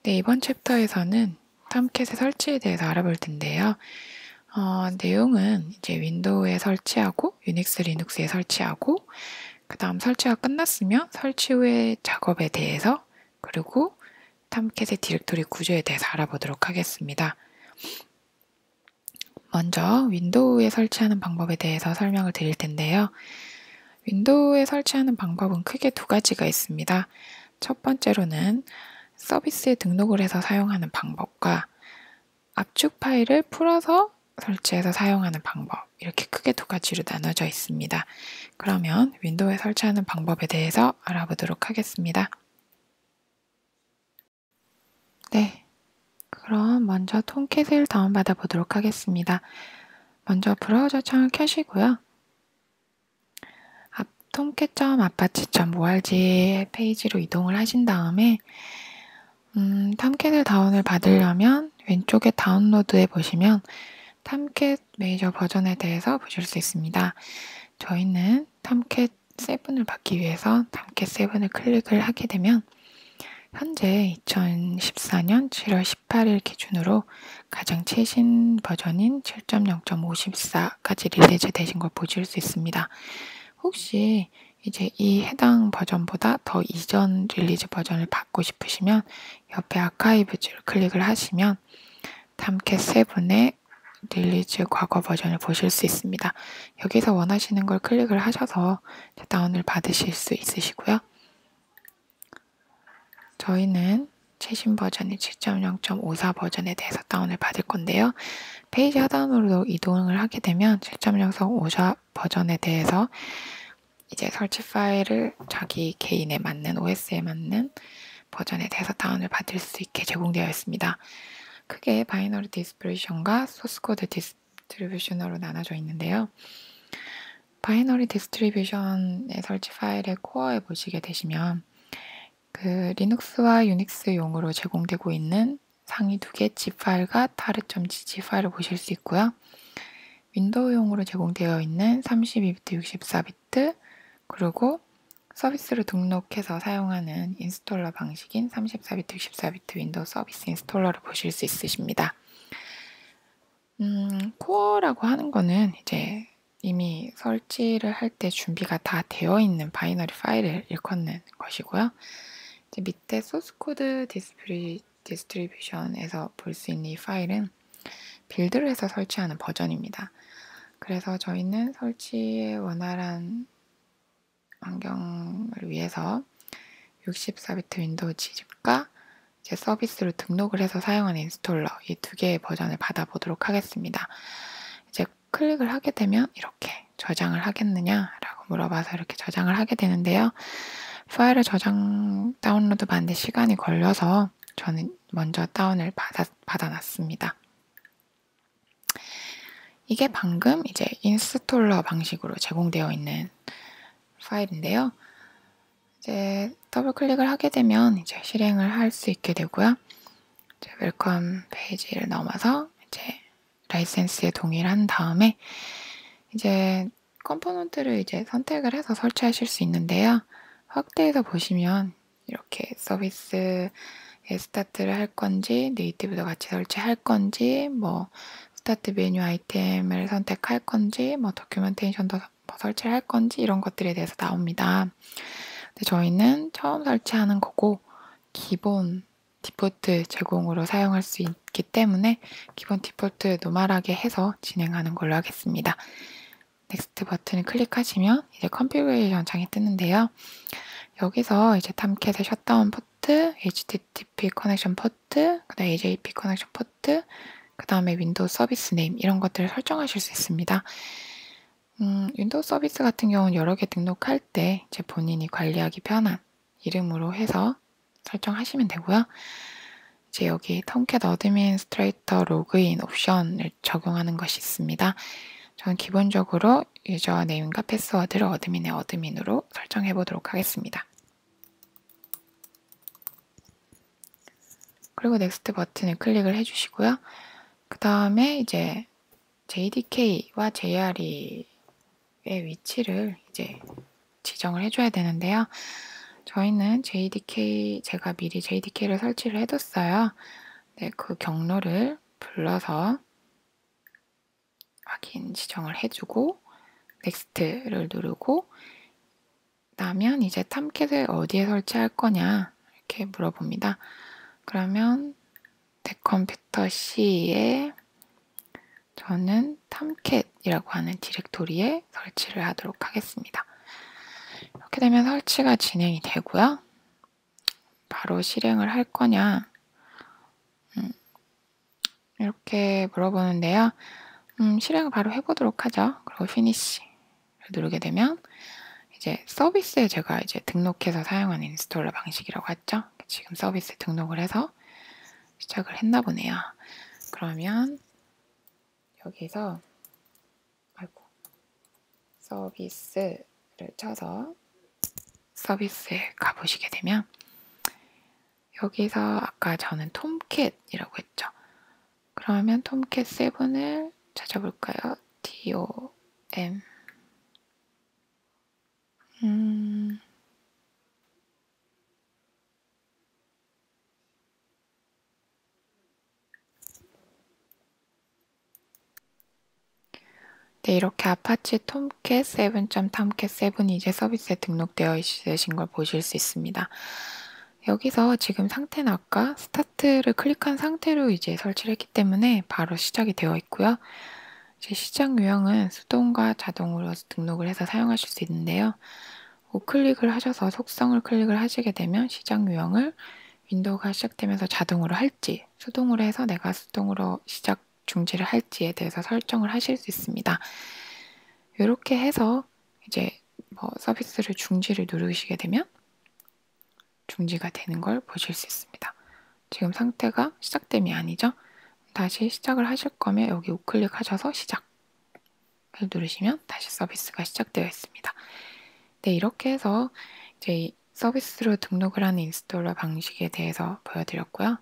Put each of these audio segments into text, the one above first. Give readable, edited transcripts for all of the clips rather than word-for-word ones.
네, 이번 챕터에서는 탐캣의 설치에 대해서 알아볼 텐데요. 내용은 이제 윈도우에 설치하고 유닉스, 리눅스에 설치하고 그 다음 설치가 끝났으면 설치 후의 작업에 대해서 그리고 탐캣의 디렉토리 구조에 대해서 알아보도록 하겠습니다. 먼저 윈도우에 설치하는 방법에 대해서 설명을 드릴 텐데요. 윈도우에 설치하는 방법은 크게 두 가지가 있습니다. 첫 번째로는 서비스에 등록을 해서 사용하는 방법과 압축 파일을 풀어서 설치해서 사용하는 방법, 이렇게 크게 두 가지로 나눠져 있습니다. 그러면 윈도우에 설치하는 방법에 대해서 알아보도록 하겠습니다. 네, 그럼 먼저 톰캣을 다운받아 보도록 하겠습니다. 먼저 브라우저 창을 켜시고요. tomcat.apache.org 페이지로 이동을 하신 다음에 탐캣을 다운을 받으려면 왼쪽에 다운로드에 보시면 탐캣 메이저 버전에 대해서 보실 수 있습니다. 저희는 탐캣 7을 받기 위해서 탐캣 7을 클릭을 하게 되면 현재 2014년 7월 18일 기준으로 가장 최신 버전인 7.0.54까지 릴리즈 되신 걸 보실 수 있습니다. 혹시 이제 이 해당 버전보다 더 이전 릴리즈 버전을 받고 싶으시면 옆에 아카이브즈를 클릭을 하시면 탐캣 7의 릴리즈 과거 버전을 보실 수 있습니다. 여기서 원하시는 걸 클릭을 하셔서 다운을 받으실 수 있으시고요. 저희는 최신 버전인 7.0.54 버전에 대해서 다운을 받을 건데요. 페이지 하단으로 이동을 하게 되면 7.0.54 버전에 대해서 이제 설치 파일을 자기 개인에 맞는 OS에 맞는 버전에 대해서 다운을 받을 수 있게 제공되어 있습니다. 크게 바이너리 디스트리뷰션과 소스 코드 디스트리뷰션으로 나눠져 있는데요. 바이너리 디스트리뷰션의 설치 파일의 코어에 보시게 되시면 그 리눅스와 유닉스용으로 제공되고 있는 상위 두 개 zip 파일과 tar.gg 파일을 보실 수 있고요. 윈도우용으로 제공되어 있는 32비트, 64비트, 그리고 서비스로 등록해서 사용하는 인스톨러 방식인 34비트, 64비트 윈도우 서비스 인스톨러를 보실 수 있으십니다. 코어라고 하는 거는 이제 이미 설치를 할 때 준비가 다 되어 있는 바이너리 파일을 일컫는 것이고요. 이제 밑에 소스 코드 디스트리뷰션에서 볼 수 있는 이 파일은 빌드를 해서 설치하는 버전입니다. 그래서 저희는 설치의 원활한 환경을 위해서 64비트 윈도우 지집과 이제 서비스로 등록을 해서 사용하는 인스톨러 이 두 개의 버전을 받아보도록 하겠습니다. 이제 클릭을 하게 되면 이렇게 저장을 하겠느냐라고 물어봐서 이렇게 저장을 하게 되는데요. 파일을 다운로드 받는 데 시간이 걸려서 저는 먼저 다운을 받아놨습니다. 이게 방금 이제 인스톨러 방식으로 제공되어 있는 파일인데요. 이제 더블 클릭을 하게 되면 이제 실행을 할 수 있게 되고요. 이제 웰컴 페이지를 넘어서 이제 라이센스에 동의를 한 다음에 이제 컴포넌트를 이제 선택을 해서 설치하실 수 있는데요. 확대해서 보시면 이렇게 서비스에 스타트를 할 건지 네이티브도 같이 설치할 건지 뭐 스타트 메뉴 아이템을 선택할 건지 뭐 도큐멘테이션도 뭐 설치를 할 건지 이런 것들에 대해서 나옵니다. 근데 저희는 처음 설치하는 거고 기본 디폴트 제공으로 사용할 수 있기 때문에 기본 디폴트 노멀하게 해서 진행하는 걸로 하겠습니다. 넥스트 버튼을 클릭하시면 이제 컨피그레이션 창이 뜨는데요. 여기서 이제 탐캣의 셧다운 포트, HTTP 커넥션 포트, 그다음에 AJP 커넥션 포트, 그 다음에 윈도우 서비스 네임 이런 것들을 설정하실 수 있습니다. 윈도우 서비스 같은 경우는 여러 개 등록할 때 이제 본인이 관리하기 편한 이름으로 해서 설정하시면 되고요. 이제 여기 톰캣 어드민스트레이터 로그인 옵션을 적용하는 것이 있습니다. 저는 기본적으로 유저 네임과 패스워드를 어드민의 어드민으로 설정해 보도록 하겠습니다. 그리고 넥스트 버튼을 클릭을 해주시고요. 그 다음에 이제 JDK와 JRE의 위치를 이제 지정을 해줘야 되는데요. 저희는 JDK, 제가 미리 JDK를 설치를 해뒀어요. 네, 그 경로를 불러서 확인 지정을 해주고 넥스트를 누르고 나면 이제 탐캣을 어디에 설치할 거냐 이렇게 물어봅니다. 그러면 내 컴퓨터 C에 저는 탐캣이라고 하는 디렉토리에 설치를 하도록 하겠습니다. 이렇게 되면 설치가 진행이 되고요. 바로 실행을 할 거냐 이렇게 물어보는데요. 실행을 바로 해보도록 하죠. 그리고 Finish를 누르게 되면 이제 서비스에 제가 이제 등록해서 사용하는 인스톨러 방식이라고 했죠. 지금 서비스에 등록을 해서 시작을 했나 보네요. 그러면 여기서 서비스를 쳐서 서비스에 가보시게 되면 여기서 아까 저는 톰캣이라고 했죠. 그러면 톰캣 7을 찾아볼까요? DOM 네, 이렇게 아파치 톰캣 7.tomcat7이 이제 서비스에 등록되어 있으신 걸 보실 수 있습니다. 여기서 지금 상태는 아까 스타트를 클릭한 상태로 이제 설치를 했기 때문에 바로 시작이 되어 있고요. 이제 시작 유형은 수동과 자동으로 등록을 해서 사용하실 수 있는데요. 우클릭을 하셔서 속성을 클릭을 하시게 되면 시작 유형을 윈도우가 시작되면서 자동으로 할지, 수동으로 해서 내가 수동으로 시작 중지를 할지에 대해서 설정을 하실 수 있습니다. 이렇게 해서 이제 뭐 서비스를 중지를 누르시게 되면 중지가 되는 걸 보실 수 있습니다. 지금 상태가 시작됨이 아니죠? 다시 시작을 하실 거면 여기 우클릭 하셔서 시작을 누르시면 다시 서비스가 시작되어 있습니다. 네, 이렇게 해서 이제 서비스로 등록을 하는 인스톨러 방식에 대해서 보여드렸고요.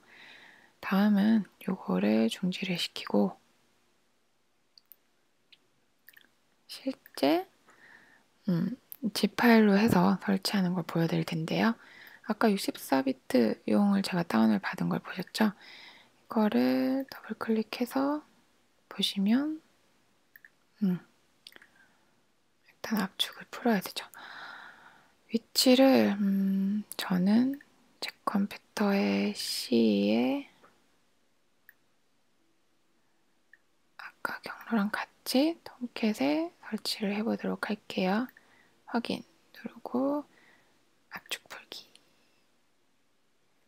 다음은 요거를 중지를 시키고 실제 zip 파일로 해서 설치하는 걸 보여드릴 텐데요. 아까 64비트 용을 제가 다운을 받은 걸 보셨죠? 이거를 더블 클릭해서 보시면 일단 압축을 풀어야 되죠. 위치를 저는 제 컴퓨터의 C에 아까 경로랑 같이 톰캣에 설치를 해보도록 할게요. 확인 누르고 압축 풀기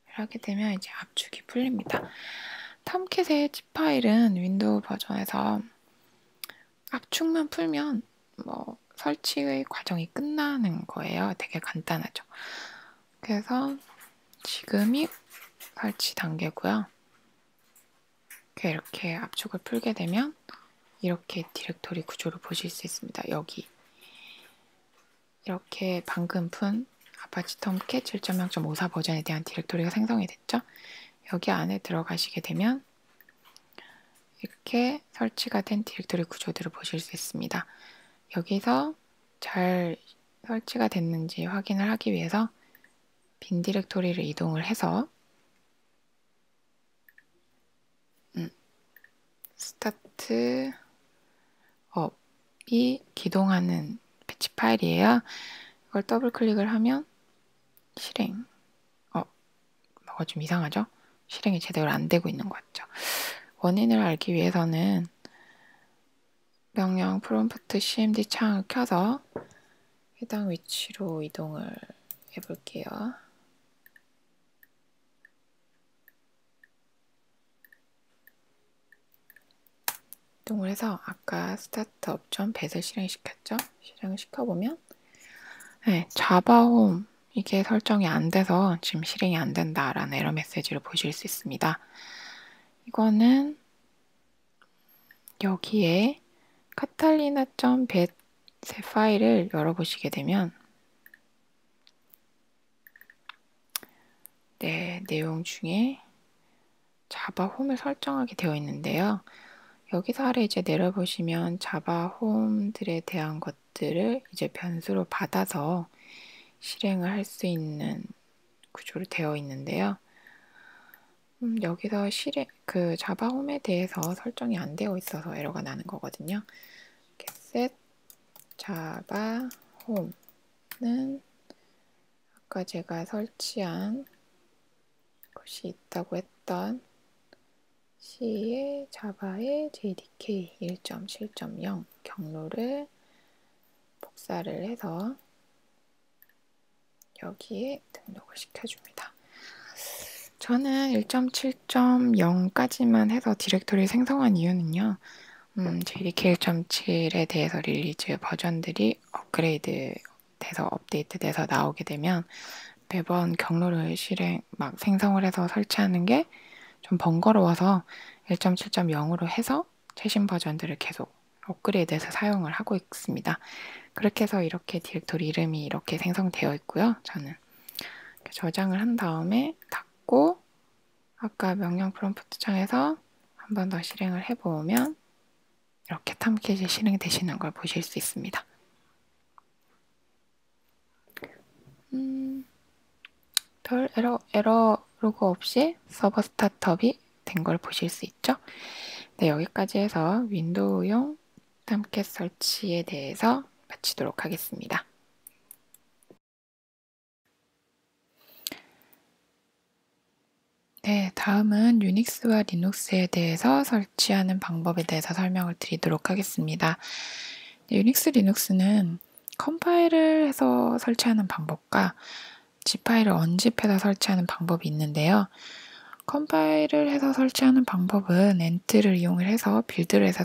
하게 되면 이제 압축이 풀립니다. 톰캣의 zip 파일은 윈도우 버전에서 압축만 풀면 뭐 설치의 과정이 끝나는 거예요. 되게 간단하죠. 그래서 지금이 설치 단계고요. 이렇게 압축을 풀게 되면 이렇게 디렉토리 구조를 보실 수 있습니다. 여기 이렇게 방금 푼 아파치 톰캣 7.0.54 버전에 대한 디렉토리가 생성이 됐죠. 여기 안에 들어가시게 되면 이렇게 설치가 된 디렉토리 구조들을 보실 수 있습니다. 여기서 잘 설치가 됐는지 확인을 하기 위해서 빈 디렉토리를 이동을 해서 스타트 업이 기동하는 배치 파일이에요. 이걸 더블 클릭을 하면 실행 뭐가 좀 이상하죠? 실행이 제대로 안 되고 있는 것 같죠? 원인을 알기 위해서는 명령 프롬프트 cmd 창을 켜서 해당 위치로 이동을 해볼게요. 이동을 해서 아까 스타트업 전 배를 실행시켰죠? 실행을 시켜보면 네, 자바홈 이게 설정이 안 돼서 지금 실행이 안 된다라는 에러 메시지를 보실 수 있습니다. 이거는 여기에 카탈리나.bat의 파일을 열어보시게 되면 네, 내용 중에 자바 홈을 설정하게 되어 있는데요. 여기서 아래 이제 내려보시면 자바 홈들에 대한 것들을 이제 변수로 받아서 실행을 할 수 있는 구조로 되어 있는데요. 여기서 그 자바 홈에 대해서 설정이 안 되어 있어서 에러가 나는 거거든요. set 자바 홈은 아까 제가 설치한 것이 있다고 했던 C의 자바의 JDK 1.7.0 경로를 복사를 해서 여기에 등록을 시켜줍니다. 저는 1.7.0까지만 해서 디렉토리 생성한 이유는요. JDK 1.7에 대해서 릴리즈 버전들이 업그레이드 돼서 업데이트 돼서 나오게 되면 매번 경로를 생성을 해서 설치하는 게 좀 번거로워서 1.7.0으로 해서 최신 버전들을 계속 업그레이드해서 사용을 하고 있습니다. 그렇게 해서 이렇게 디렉토리 이름이 이렇게 생성되어 있고요. 저는 저장을 한 다음에 닫고 아까 명령 프롬프트 창에서 한 번 더 실행을 해보면 이렇게 탐캣이 실행되시는 걸 보실 수 있습니다. 별 에러 로그 없이 서버 스타트업이 된 걸 보실 수 있죠. 네, 여기까지 해서 윈도우용 탐캣 설치에 대해서 마치도록 하겠습니다. 네, 다음은 유닉스와 리눅스에 대해서 설치하는 방법에 대해서 설명을 드리도록 하겠습니다. 유닉스, 리눅스는 컴파일을 해서 설치하는 방법과 G파일을 언집해서 설치하는 방법이 있는데요. 컴파일을 해서 설치하는 방법은 엔트를 이용해서 빌드를 해서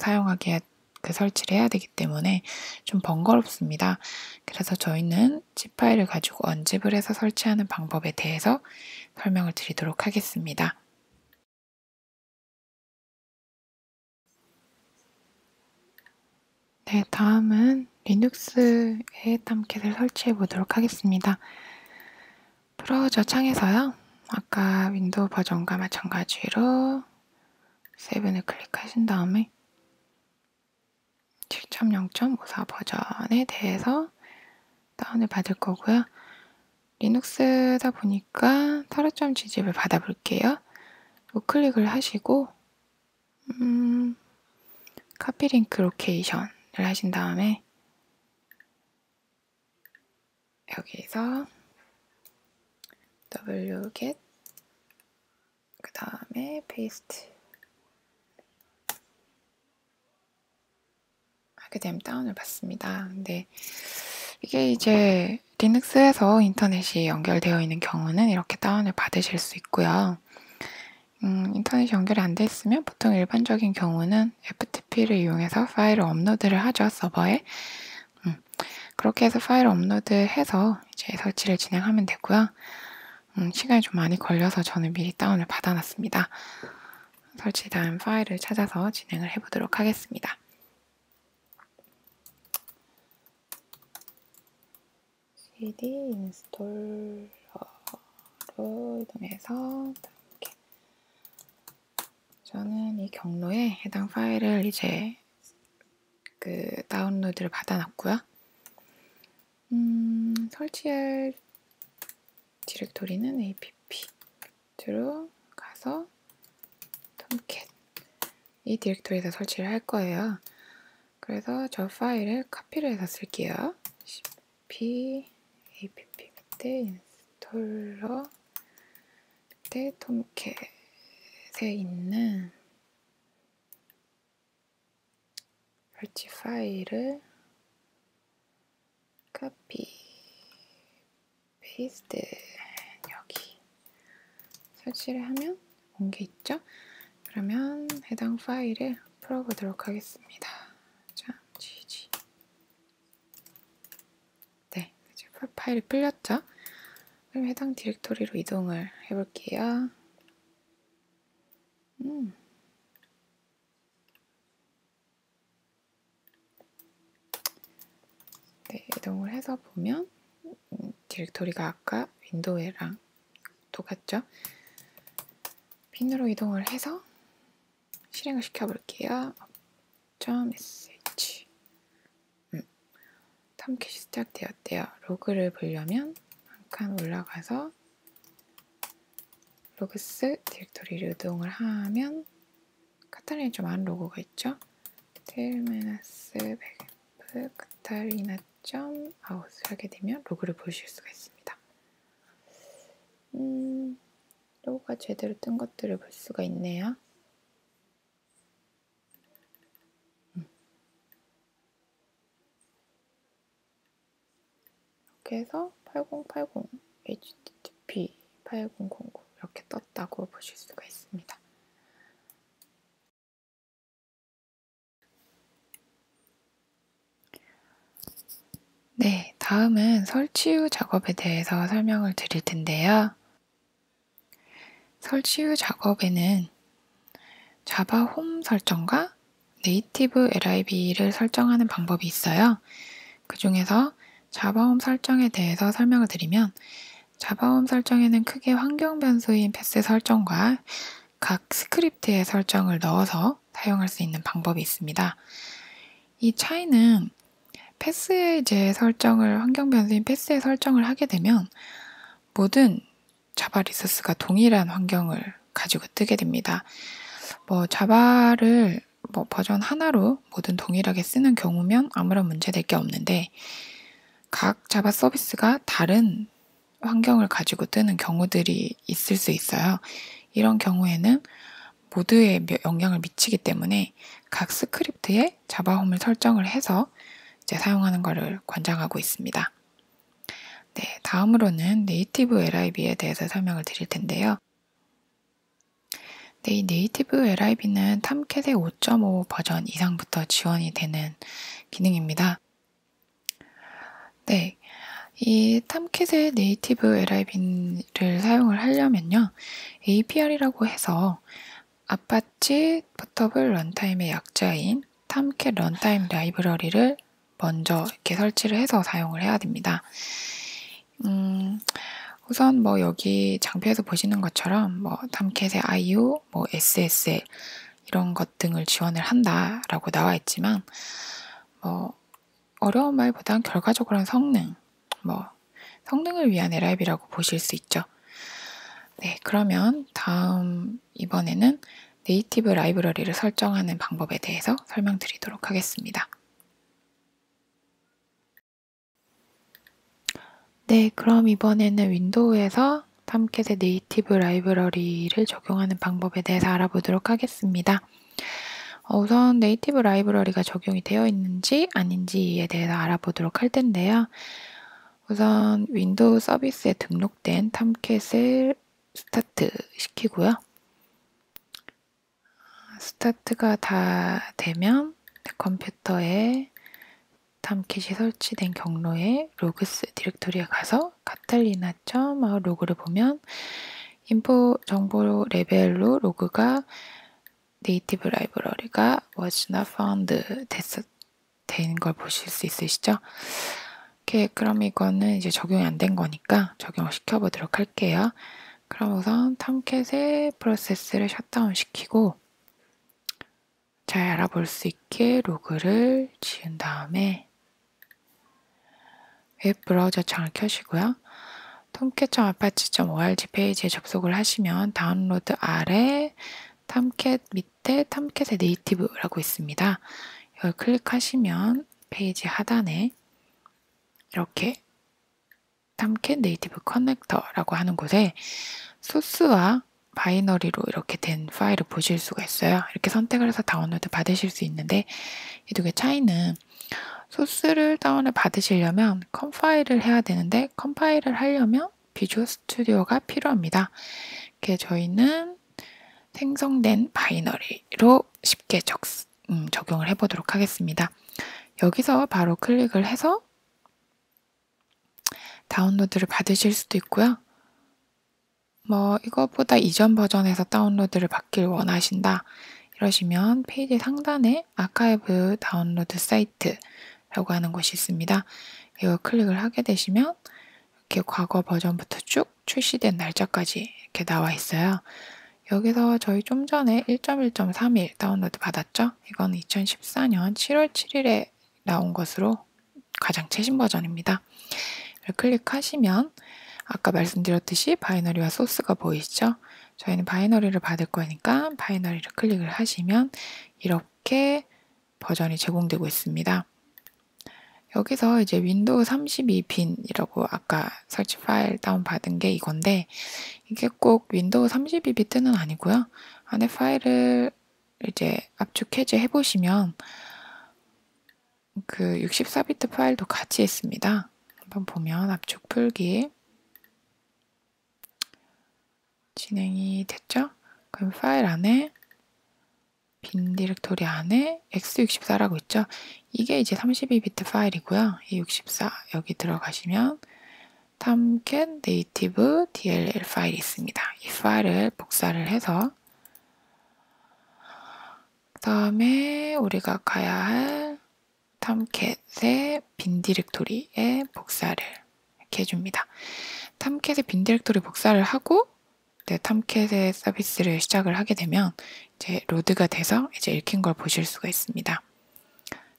설치를 해야 되기 때문에 좀 번거롭습니다. 그래서 저희는 G파일을 가지고 언집을 해서 설치하는 방법에 대해서 설명을 드리도록 하겠습니다. 네, 다음은 리눅스의 탐캣을 설치해 보도록 하겠습니다. 브라우저 창에서요. 아까 윈도우 버전과 마찬가지로 7을 클릭하신 다음에 7.0.54 버전에 대해서 다운을 받을 거고요. 리눅스다 보니까 타르점 지집을 받아볼게요. 우클릭을 하시고 카피 링크 로케이션을 하신 다음에 여기서 wget 그 다음에 paste 하게 되면 다운을 받습니다. 근데 이게 이제 리눅스에서 인터넷이 연결되어 있는 경우는 이렇게 다운을 받으실 수 있고요. 인터넷이 연결이 안 돼 있으면 보통 일반적인 경우는 FTP를 이용해서 파일을 업로드를 하죠, 서버에. 그렇게 해서 파일을 업로드해서 이제 설치를 진행하면 되고요. 시간이 좀 많이 걸려서 저는 미리 다운을 받아놨습니다. 설치된 파일을 찾아서 진행을 해보도록 하겠습니다. cd 인스톨러로 이동해서 이렇게 저는 이 경로에 해당 파일을 이제 다운로드를 받아놨고요. 설치할 디렉토리는 app로 가서 톰캣 이 디렉토리에서 설치를 할 거예요. 그래서 저 파일을 카피를 해서 쓸게요. cp app 밑에 인스톨러 밑에 톰캣에 있는 설치 파일을 카피 페이스트 여기 설치를 하면 온 게 있죠? 그러면 해당 파일을 풀어보도록 하겠습니다. 자, gg 네, 이제 파일이 풀렸죠? 그럼 해당 디렉토리로 이동을 해볼게요. 네, 이동을 해서 보면 디렉토리가 아까 윈도우랑 똑같죠? 핀으로 이동을 해서 실행을 시켜볼게요. .sh 탐캣이 시작되었대요. 로그를 보려면 한 칸 올라가서 로그스 디렉토리를 이동을 하면 카탈리나 좀 많은 로고가 있죠. 테일메나스 백프 카탈리나 점 아웃을 하게 되면 로그를 보실 수가 있습니다. 로고가 제대로 뜬 것들을 볼 수가 있네요. 이렇게 해서 8080 HTTP 8009 이렇게 떴다고 보실 수가 있습니다. 네, 다음은 설치 후 작업에 대해서 설명을 드릴 텐데요. 설치 후 작업에는 자바 홈 설정과 네이티브 lib를 설정하는 방법이 있어요. 그 중에서 자바 홈 설정에 대해서 설명을 드리면 자바 홈 설정에는 크게 환경 변수인 패스 설정과 각 스크립트의 설정을 넣어서 사용할 수 있는 방법이 있습니다. 이 차이는 패스의 설정을 환경 변수인 패스의 설정을 하게 되면 모든 자바 리소스가 동일한 환경을 가지고 뜨게 됩니다. 자바를 버전 하나로 모든 동일하게 쓰는 경우면 아무런 문제될 게 없는데 각 자바 서비스가 다른 환경을 가지고 뜨는 경우들이 있을 수 있어요. 이런 경우에는 모두에 영향을 미치기 때문에 각 스크립트에 자바 홈을 설정을 해서 사용하는 것을 권장하고 있습니다. 네, 다음으로는 네이티브 lib에 대해서 설명을 드릴 텐데요. 네, 이 네이티브 lib는 탐캣의 5.5 버전 이상부터 지원이 되는 기능입니다. 네, 이 탐캣의 네이티브 lib를 사용을 하려면요, APR이라고 해서 아파치 포터블 런타임의 약자인 탐캣 런타임 라이브러리를 먼저 이렇게 설치를 해서 사용을 해야 됩니다. 우선 여기 장표에서 보시는 것처럼 탐캣의 IO, SSL 이런 것 등을 지원을 한다라고 나와 있지만 어려운 말보단 결과적으로는 성능을 위한 lib이라고 보실 수 있죠. 네, 그러면 이번에는 네이티브 라이브러리를 설정하는 방법에 대해서 설명드리도록 하겠습니다. 네, 그럼 이번에는 윈도우에서 탐캣의 네이티브 라이브러리를 적용하는 방법에 대해서 알아보도록 하겠습니다. 우선 네이티브 라이브러리가 적용이 되어 있는지 아닌지에 대해서 알아보도록 할 텐데요. 우선 윈도우 서비스에 등록된 탐캣을 스타트 시키고요. 스타트가 다 되면 컴퓨터에 탐캣이 설치된 경로에 로그스 디렉토리에 가서 카탈리나.out 로그를 보면 인포 정보 레벨로 로그가 네이티브 라이브러리가 was not found 된 걸 보실 수 있으시죠? 그럼 이거는 이제 적용이 안 된 거니까 적용을 시켜보도록 할게요. 그럼 우선 탐캣의 프로세스를 셧다운 시키고 잘 알아볼 수 있게 로그를 지운 다음에 웹 브라우저 창을 켜시고요. tomcat.apache.org 페이지에 접속을 하시면 다운로드 아래 탐캣 밑에 탐캣의 네이티브라고 있습니다. 이걸 클릭하시면 페이지 하단에 이렇게 탐캣 네이티브 커넥터라고 하는 곳에 소스와 바이너리로 이렇게 된 파일을 보실 수가 있어요. 이렇게 선택을 해서 다운로드 받으실 수 있는데 이 두 개 차이는 소스를 다운을 받으시려면 컴파일을 해야 되는데 컴파일을 하려면 비주얼 스튜디오가 필요합니다. 저희는 생성된 바이너리로 쉽게 적용을 해보도록 하겠습니다. 여기서 바로 클릭을 해서 다운로드를 받으실 수도 있고요. 이것보다 이전 버전에서 다운로드를 받길 원하신다 이러시면 페이지 상단에 아카이브 다운로드 사이트라고 하는 곳이 있습니다. 이거 클릭을 하게 되시면 이렇게 과거 버전부터 쭉 출시된 날짜까지 이렇게 나와 있어요. 여기서 저희 좀 전에 1.1.31 다운로드 받았죠? 이건 2014년 7월 7일에 나온 것으로 가장 최신 버전입니다. 클릭하시면 아까 말씀드렸듯이 바이너리와 소스가 보이시죠? 저희는 바이너리를 받을 거니까 바이너리를 클릭을 하시면 이렇게 버전이 제공되고 있습니다. 여기서 이제 윈도우 32빈이라고 아까 설치 파일 다운받은 게 이건데, 이게 꼭 윈도우 32비트는 아니고요. 안에 파일을 이제 압축 해제 해보시면 그 64비트 파일도 같이 있습니다. 한번 보면 압축 풀기 진행이 됐죠? 그럼 파일 안에 빈 디렉토리 안에 x64라고 있죠? 이게 이제 32비트 파일이고요. 이 64 여기 들어가시면 탐캣 네이티브 DLL 파일이 있습니다. 이 파일을 복사를 해서 그 다음에 우리가 가야 할 탐캣의 빈 디렉토리에 복사를 이렇게 해줍니다. 탐캣의 빈 디렉토리 복사를 하고 탐캣의 서비스를 시작을 하게 되면 이제 로드가 돼서 이제 읽힌 걸 보실 수가 있습니다.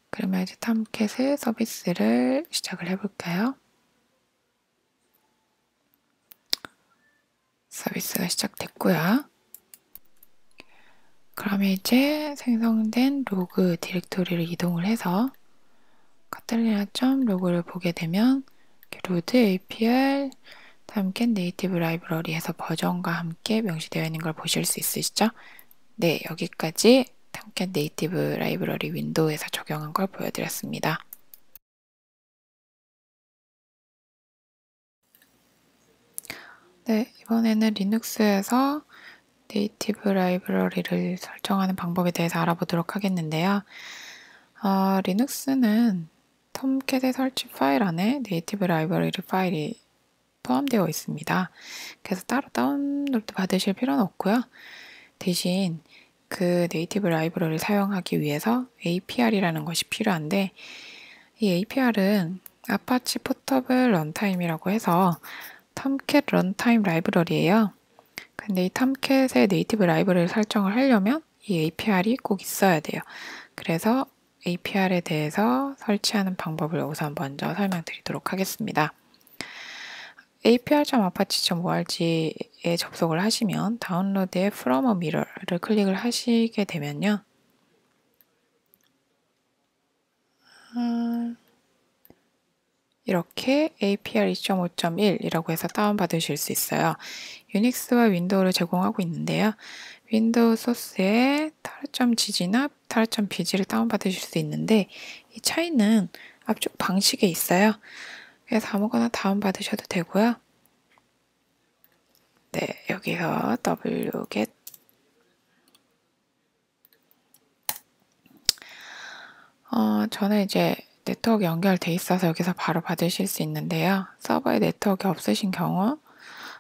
그러면 이제 탐캣의 서비스를 시작을 해볼까요? 서비스가 시작됐고요. 그러면 이제 생성된 로그 디렉토리를 이동을 해서 카탈리나.로그를 보게 되면 로드 APR 탐캣 네이티브 라이브러리에서 버전과 함께 명시되어 있는 걸 보실 수 있으시죠? 네, 여기까지 탐캣 네이티브 라이브러리 윈도우에서 적용한 걸 보여드렸습니다. 네, 이번에는 리눅스에서 네이티브 라이브러리를 설정하는 방법에 대해서 알아보도록 하겠는데요. 리눅스는 톰캣의 설치 파일 안에 네이티브 라이브러리 파일이 포함되어 있습니다. 그래서 따로 다운로드 받으실 필요는 없고요. 대신 그 네이티브 라이브러리를 사용하기 위해서 APR이라는 것이 필요한데, 이 APR은 아파치 포터블 런타임이라고 해서 톰캣 런타임 라이브러리예요. 근데 이 탐캣의 네이티브 라이브러리를 설정을 하려면 이 APR이 꼭 있어야 돼요. 그래서 APR에 대해서 설치하는 방법을 우선 먼저 설명드리도록 하겠습니다. apr.apache.org에 접속을 하시면 다운로드의 from a mirror를 클릭을 하시게 되면요. 이렇게 APR 2.5.1이라고 해서 다운받으실 수 있어요. 유닉스와 윈도우를 제공하고 있는데요. 윈도우 소스에 타르.gg나 타르.bg를 다운받으실 수 있는데 이 차이는 압축 방식에 있어요. 그래서 아무거나 다운받으셔도 되고요. 네, 여기서 wget 저는 이제 네트워크 연결돼 있어서 여기서 바로 받으실 수 있는데요. 서버에 네트워크 없으신 경우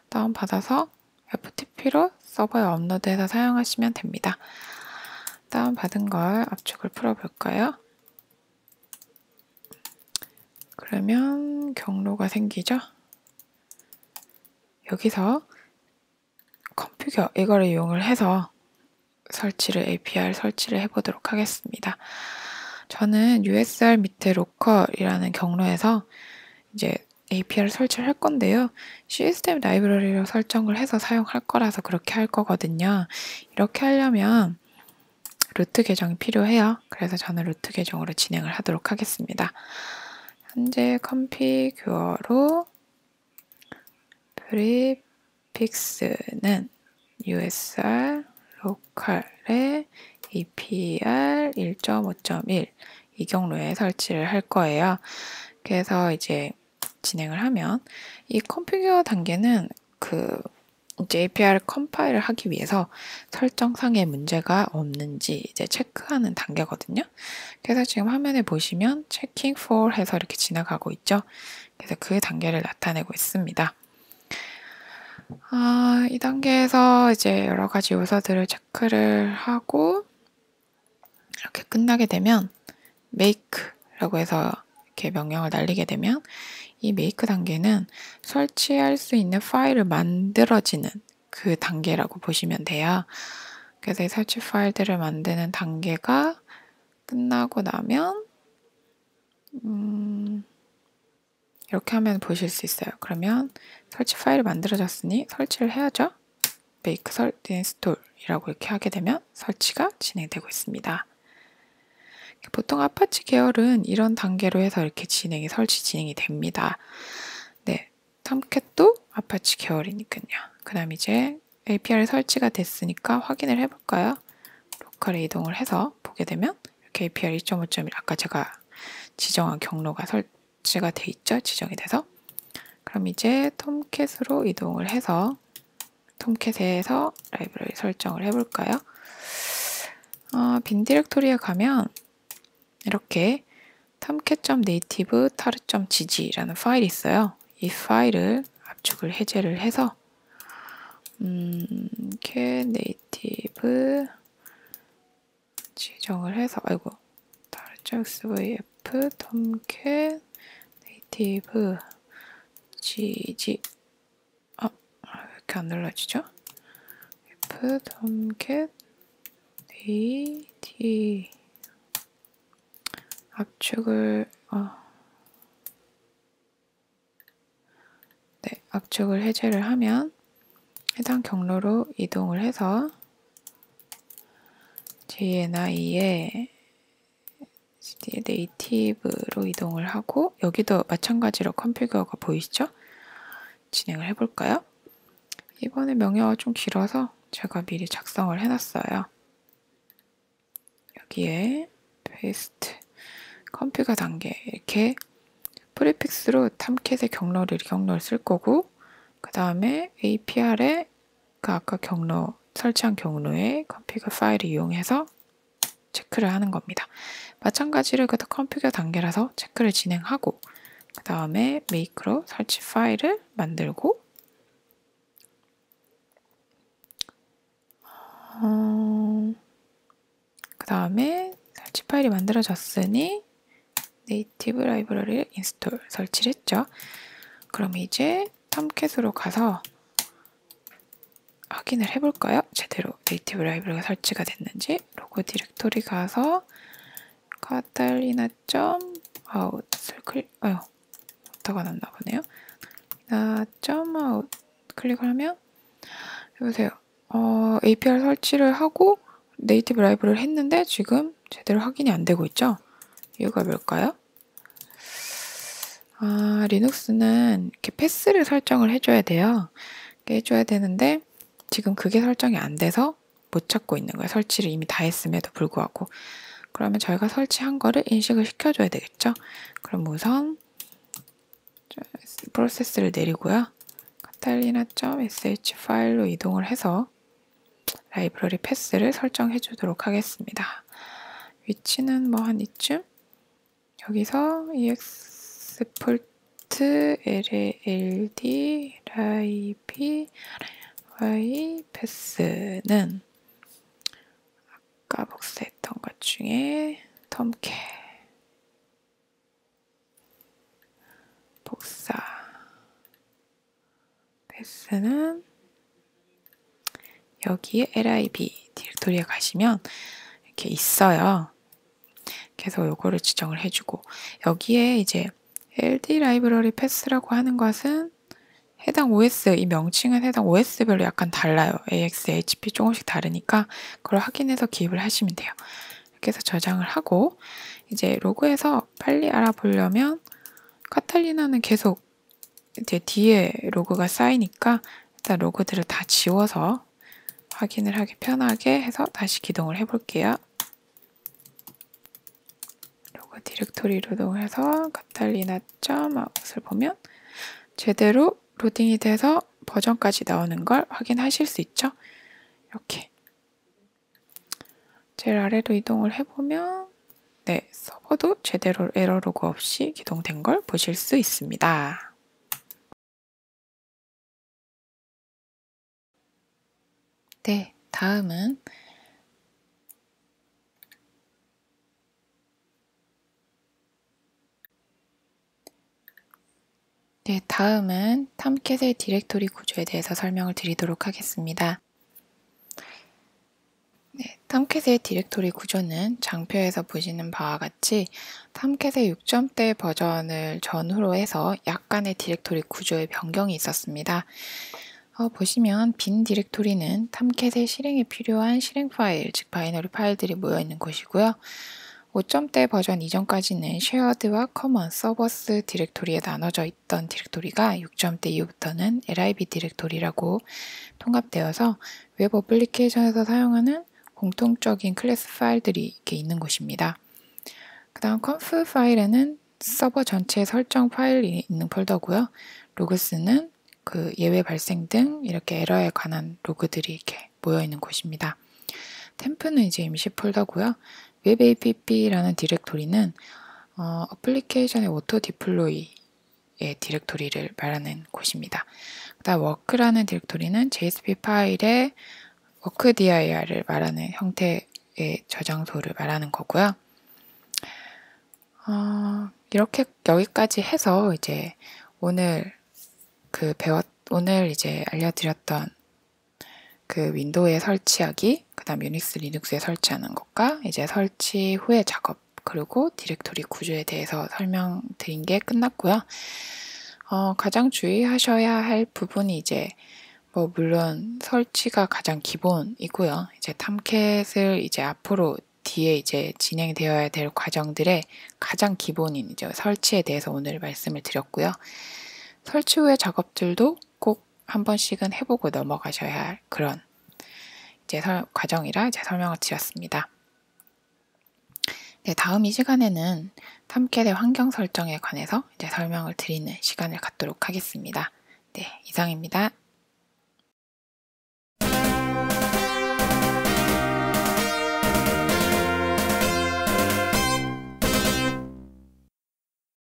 다운받아서 FTP로 서버에 업로드해서 사용하시면 됩니다. 다운받은 걸 압축을 풀어볼까요? 그러면 경로가 생기죠? 여기서 컴퓨터 이거를 이용을 해서 APR 설치를 해보도록 하겠습니다. 저는 USR 밑에 로컬이라는 경로에서 이제 APR 설치를 할 건데요. 시스템 라이브러리로 설정을 해서 사용할 거라서 그렇게 할 거거든요. 이렇게 하려면 루트 계정이 필요해요. 그래서 저는 루트 계정으로 진행을 하도록 하겠습니다. 현재 컨피규어로 프리픽스는 USR 로컬의 APR 1.5.1 이 경로에 설치를 할 거예요. 그래서 이제 진행을 하면 이 컨피규어 단계는 이제 APR 컴파일을 하기 위해서 설정상의 문제가 없는지 이제 체크하는 단계거든요. 그래서 지금 화면에 보시면 checking for 해서 이렇게 지나가고 있죠. 그래서 그 단계를 나타내고 있습니다. 이 단계에서 이제 여러 가지 요소들을 체크를 하고 이렇게 끝나게 되면 make라고 해서 이렇게 명령을 날리게 되면 이 make 단계는 설치할 수 있는 파일을 만들어지는 그 단계라고 보시면 돼요. 그래서 이 설치 파일들을 만드는 단계가 끝나고 나면 이렇게 하면 보실 수 있어요. 그러면 설치 파일이 만들어졌으니 설치를 해야죠. make install이라고 이렇게 하게 되면 설치가 진행되고 있습니다. 보통 아파치 계열은 이런 단계로 해서 이렇게 설치 진행이 됩니다. 네, 톰캣도 아파치 계열이니까요. 그 다음 이제 API 설치가 됐으니까 확인을 해볼까요? 로컬에 이동을 해서 보게 되면 이렇게 API 2.5.1 아까 제가 지정한 경로가 설치가 돼 있죠? 지정이 돼서. 그럼 이제 톰캣으로 이동을 해서 톰캣에서 라이브러리 설정을 해볼까요? 빈 디렉토리에 가면 이렇게 tomcat.native tar.gg라는 파일이 있어요. 이 파일을 압축을 해제를 해서 cat native 지정을 해서 tar.svf tomcat native gg 왜 이렇게 안 눌러지죠? f tomcat native 압축을 해제를 하면 해당 경로로 이동을 해서 JNI에 네이티브로 이동을 하고 여기도 마찬가지로 컨피규어가 보이시죠? 진행을 해볼까요? 이번에 명령어가 좀 길어서 제가 미리 작성을 해놨어요. 여기에 paste 컨피규어 단계 이렇게 프리픽스로 탐캣의 경로를 쓸 거고 그 다음에 APR에 그 아까 설치한 경로에 컨피규어 파일을 이용해서 체크를 하는 겁니다. 마찬가지로 그 컨피규어 단계라서 체크를 진행하고 그 다음에 make로 설치 파일을 만들고 그 다음에 설치 파일이 만들어졌으니 네이티브 라이브러리를 인스톨 설치를 했죠. 그럼 이제 톰캣으로 가서 확인을 해볼까요? 제대로 네이티브 라이브러리가 설치가 됐는지. 로고 디렉토리 가서 카탈리나.out을 오타가 났나 보네요. out 클릭을 하면 여보세요. APR 설치를 하고 네이티브 라이브러리를 했는데 지금 제대로 확인이 안 되고 있죠? 이유가 뭘까요? 리눅스는 이렇게 패스를 설정을 해줘야 돼요. 해줘야 되는데 지금 그게 설정이 안 돼서 못 찾고 있는 거예요. 설치를 이미 다 했음에도 불구하고. 그러면 저희가 설치한 거를 인식을 시켜줘야 되겠죠. 그럼 우선 프로세스를 내리고요. 카탈리나.sh 파일로 이동을 해서 라이브러리 패스를 설정해 주도록 하겠습니다. 위치는 뭐 한 이쯤? 여기서 export lld live y 패스는 아까 복사했던 것 중에 톰캣 복사 패스는 여기에 lib 디렉토리에 가시면 이렇게 있어요. 그래서 요거를 지정을 해주고 여기에 이제 ld 라이브러리 패스라고 하는 것은 해당 OS, 이 명칭은 해당 OS별로 약간 달라요. AX, HP 조금씩 다르니까 그걸 확인해서 기입을 하시면 돼요. 이렇게 해서 저장을 하고 이제 로그에서 빨리 알아보려면 카탈리나는 계속 이제 뒤에 로그가 쌓이니까 일단 로그들을 다 지워서 확인을 하기 편하게 해서 다시 기동을 해볼게요. 로그 디렉토리로 이동해서 카탈리나.out을 보면 제대로 로딩이 돼서 버전까지 나오는 걸 확인하실 수 있죠. 이렇게 제일 아래로 이동을 해보면 네, 서버도 제대로 에러 로그 없이 기동된 걸 보실 수 있습니다. 네, 다음은 톰캣의 디렉토리 구조에 대해서 설명을 드리도록 하겠습니다. 네, 탐캣의 디렉토리 구조는 장표에서 보시는 바와 같이 탐캣의 6점대 버전을 전후로 해서 약간의 디렉토리 구조의 변경이 있었습니다. 보시면 빈 디렉토리는 탐캣의 실행에 필요한 실행 파일, 즉 바이너리 파일들이 모여있는 곳이고요. 5점대 버전 이전까지는 쉐어드와 커먼, 서버스 디렉토리에 나눠져 있던 디렉토리가 6점대 이후부터는 lib 디렉토리라고 통합되어서 웹 어플리케이션에서 사용하는 공통적인 클래스 파일들이 이렇게 있는 곳입니다. 그 다음 conf 파일에는 서버 전체 설정 파일이 있는 폴더고요. 로그스는 그 예외 발생 등 이렇게 에러에 관한 로그들이 이렇게 모여 있는 곳입니다. 템프는 이제 임시 폴더고요. webapp라는 디렉토리는 어플리케이션의 오토 디플로이의 디렉토리를 말하는 곳입니다. 그 다음 work라는 디렉토리는 JSP 파일의 workdir을 말하는 형태의 저장소를 말하는 거고요. 이렇게 여기까지 해서 이제 오늘 이제 알려드렸던 그 윈도우에 설치하기, 그 다음 유닉스, 리눅스에 설치하는 것과 이제 설치 후의 작업, 그리고 디렉토리 구조에 대해서 설명드린 게 끝났고요. 가장 주의하셔야 할 부분이 이제 물론 설치가 가장 기본이고요. 이제 탐캣을 이제 앞으로 뒤에 이제 진행되어야 될 과정들의 가장 기본인 이제 설치에 대해서 오늘 말씀을 드렸고요. 설치 후의 작업들도 꼭 한 번씩은 해보고 넘어가셔야 할 그런 이제 과정이라 이제 설명을 드렸습니다. 네, 다음 이 시간에는 탐캣의 환경 설정에 관해서 이제 설명을 드리는 시간을 갖도록 하겠습니다. 네, 이상입니다.